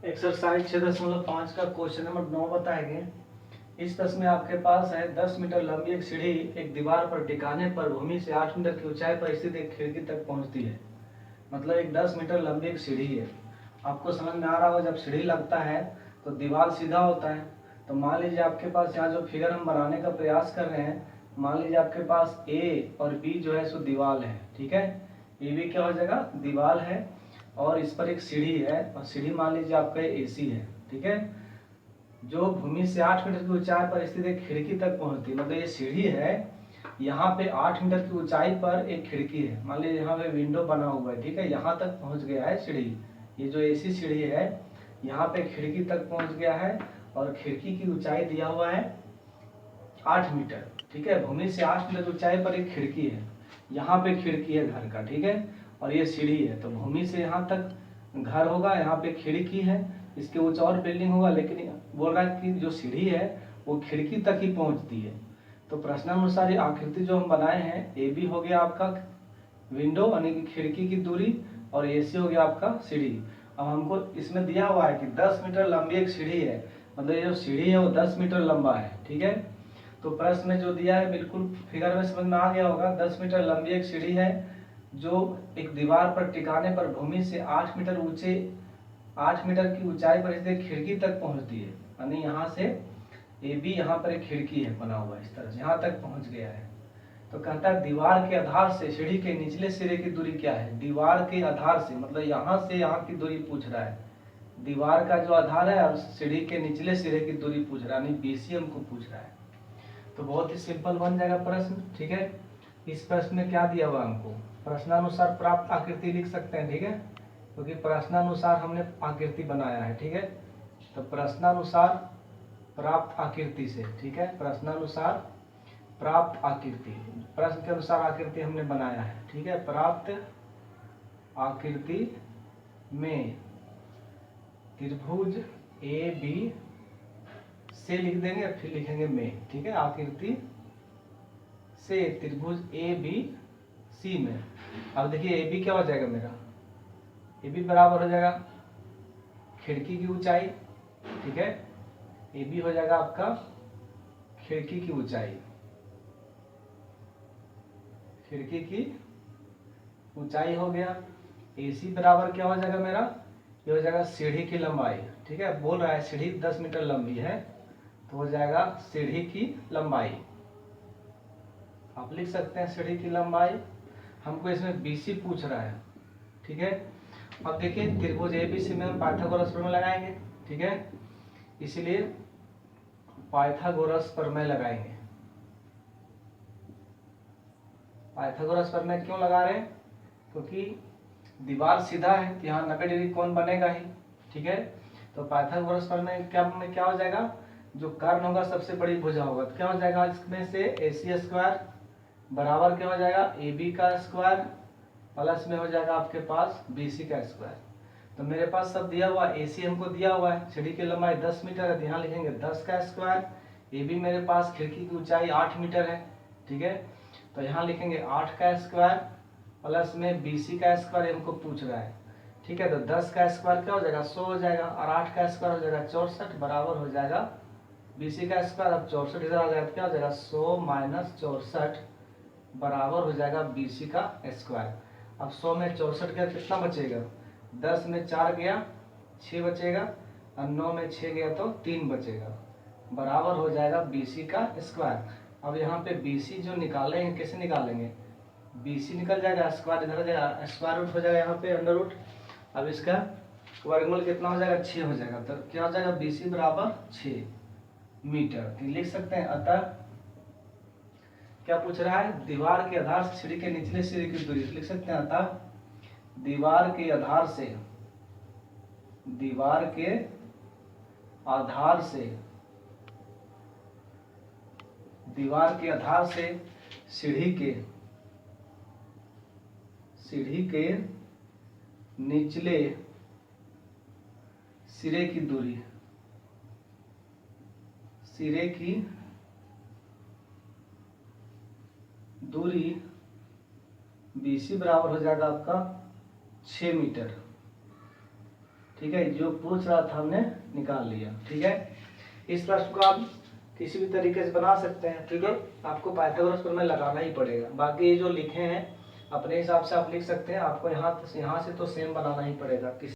Exercise 6.5 का question number 9 बताएंगे। इस प्रश्न में आपके पास है 10 मीटर लंबी एक सीढ़ी एक दीवार पर टिकाने पर भूमि से 8 मीटर की ऊंचाई पर स्थित एक खिड़की तक पहुंचती है। मतलब एक 10 मीटर लंबी एक सीढ़ी है। आपको समझ में आ रहा होगा, जब सीढ़ी लगता है तो दीवार सीधा होता है। तो मान लीजिए आपके पास यहाँ जो फिगर हम बनाने का प्रयास कर रहे हैं, मान लीजिए आपके पास ए और बी जो है सो दीवार है। ठीक है, ए बी क्या हो जाएगा, दीवार है, और इस पर एक सीढ़ी है, और सीढ़ी मान लीजिए आपका एसी है। ठीक है, जो भूमि से 8 मीटर की ऊंचाई पर स्थित एक खिड़की तक पहुंचती है। मतलब ये सीढ़ी है, यहाँ पे 8 मीटर की ऊंचाई पर एक खिड़की है। मान लीजिए यहाँ पे विंडो बना हुआ है। ठीक है, यहाँ तक पहुंच गया है सीढ़ी। ये जो एसी सीढ़ी है, यहाँ पे खिड़की तक पहुंच गया है, और खिड़की की ऊंचाई दिया हुआ है 8 मीटर। ठीक है, भूमि से 8 मीटर की ऊंचाई पर एक खिड़की है। यहाँ पे खिड़की है घर का। ठीक है, और ये सीढ़ी है, तो भूमि से यहाँ तक घर होगा, यहाँ पे खिड़की है, इसके ऊंचा और बिल्डिंग होगा, लेकिन बोल रहा है कि जो सीढ़ी है वो खिड़की तक ही पहुंचती है। तो प्रश्नानुसार ये आकृति जो हम बनाए हैं, ए बी हो गया आपका विंडो यानी कि खिड़की की दूरी, और एसी हो गया आपका सीढ़ी। अब हमको इसमें दिया हुआ है कि 10 मीटर लंबी एक सीढ़ी है, मतलब ये जो सीढ़ी है वो 10 मीटर लंबा है। ठीक है, तो प्रश्न में जो दिया है बिल्कुल फिगर में समझ में आ गया होगा। 10 मीटर लंबी एक सीढ़ी है जो एक दीवार पर टिकाने पर भूमि से 8 मीटर ऊंचे 8 मीटर की ऊंचाई पर स्थित खिड़की तक पहुंचती है। यानी यहाँ से ए बी, यहाँ पर एक खिड़की है बना हुआ, इस तरह से यहाँ तक पहुंच गया है। तो कहता है दीवार के आधार से सीढ़ी के निचले सिरे की दूरी क्या है। दीवार के आधार से मतलब यहाँ से यहाँ की दूरी पूछ रहा है। दीवार का जो आधार है और सीढ़ी के निचले सिरे की दूरी पूछ रहा है, यानी बीसी हमको पूछ रहा है। तो बहुत ही सिंपल बन जाएगा प्रश्न। ठीक है, इस प्रश्न में क्या दिया हुआ हमको, प्रश्नानुसार प्राप्त आकृति लिख सकते हैं। ठीक है, क्योंकि प्रश्नानुसार हमने आकृति बनाया है। ठीक है, तो प्रश्नानुसार प्राप्त आकृति से, ठीक है, प्रश्नानुसार प्राप्त आकृति, प्रश्न के अनुसार आकृति हमने बनाया है। ठीक है, प्राप्त आकृति में त्रिभुज ए बी से लिख देंगे, फिर लिखेंगे में। ठीक है, आकृति से त्रिभुज ए बी सी में। अब देखिए ए बी क्या हो जाएगा मेरा, ए बी बराबर हो जाएगा खिड़की की ऊंचाई। ठीक है, ए बी हो जाएगा आपका खिड़की की ऊंचाई, खिड़की की ऊंचाई हो गया। एसी बराबर क्या हो जाएगा मेरा, ये हो जाएगा सीढ़ी की लंबाई। ठीक है, बोल रहा है सीढ़ी 10 मीटर लंबी है, तो हो जाएगा सीढ़ी की लंबाई। आप लिख सकते हैं सीढ़ी की लंबाई। हमको इसमें बीसी पूछ रहा है। ठीक है, अब देखिए त्रिभुज एबीसी में हम पाइथागोरस प्रमेय लगाएंगे। ठीक है, इसीलिए पाइथागोरस प्रमेय लगाएंगे। पाइथागोरस प्रमेय क्यों लगा रहे हैं, क्योंकि दीवार सीधा है तो यहाँ 90 डिग्री कोण बनेगा ही। ठीक है, तो पाइथागोरस प्रमेय क्या हो जाएगा, जो कर्ण होगा सबसे बड़ी भुजा होगा, तो क्या हो जाएगा इसमें से AC स्क्वायर बराबर क्या हो जाएगा ए बी का स्क्वायर प्लस में हो जाएगा आपके पास BC का स्क्वायर। तो मेरे पास सब दिया हुआ, AC हमको दिया हुआ है, सीढ़ी की लंबाई 10 मीटर है, यहाँ लिखेंगे 10 का स्क्वायर। AB मेरे पास खिड़की की ऊंचाई 8 मीटर है। ठीक है, तो यहाँ लिखेंगे 8 का स्क्वायर प्लस में BC का स्क्वायर हमको पूछ रहा है। ठीक है, तो 10 का स्क्वायर क्या हो जाएगा 100 हो जाएगा, और 8 का स्क्वायर हो जाएगा 64 बराबर हो जाएगा BC का स्क्वायर। अब 64 इधर आ जाएगा, क्या हो जाएगा 100 माइनस 64 बराबर हो जाएगा BC का स्क्वायर। अब 100 में 64 गया कितना बचेगा, 10 में 4 गया 6 बचेगा, और 9 में 6 गया तो 3 बचेगा, बराबर हो जाएगा BC का स्क्वायर। अब यहाँ पे BC जो निकालेंगे, कैसे निकालेंगे, BC निकल जाएगा, स्क्वायर इधर हो जाएगा, स्क्वायर रूट हो जाएगा यहाँ पे अंडर रूट। अब इसका वर्गमूल कितना हो जाएगा 6 हो जाएगा, तो क्या हो जाएगा BC बराबर 6 मीटर। तो लिख सकते हैं, अतः क्या पूछ रहा है, दीवार के आधार से सीढ़ी के निचले सिरे की दूरी, लिख सकते हैं अतः दीवार के आधार से सीढ़ी के निचले सिरे की दूरी BC बराबर हो जाएगा आपका 6 मीटर। ठीक है, जो पूछ रहा था हमने निकाल लिया। ठीक है, इस प्रश्न को आप किसी भी तरीके से बना सकते हैं। ठीक है, आपको पाइथागोरस प्रमेय लगाना ही पड़ेगा। बाकी ये जो लिखे हैं अपने हिसाब से आप लिख सकते हैं, आपको यहाँ से तो सेम बनाना ही पड़ेगा।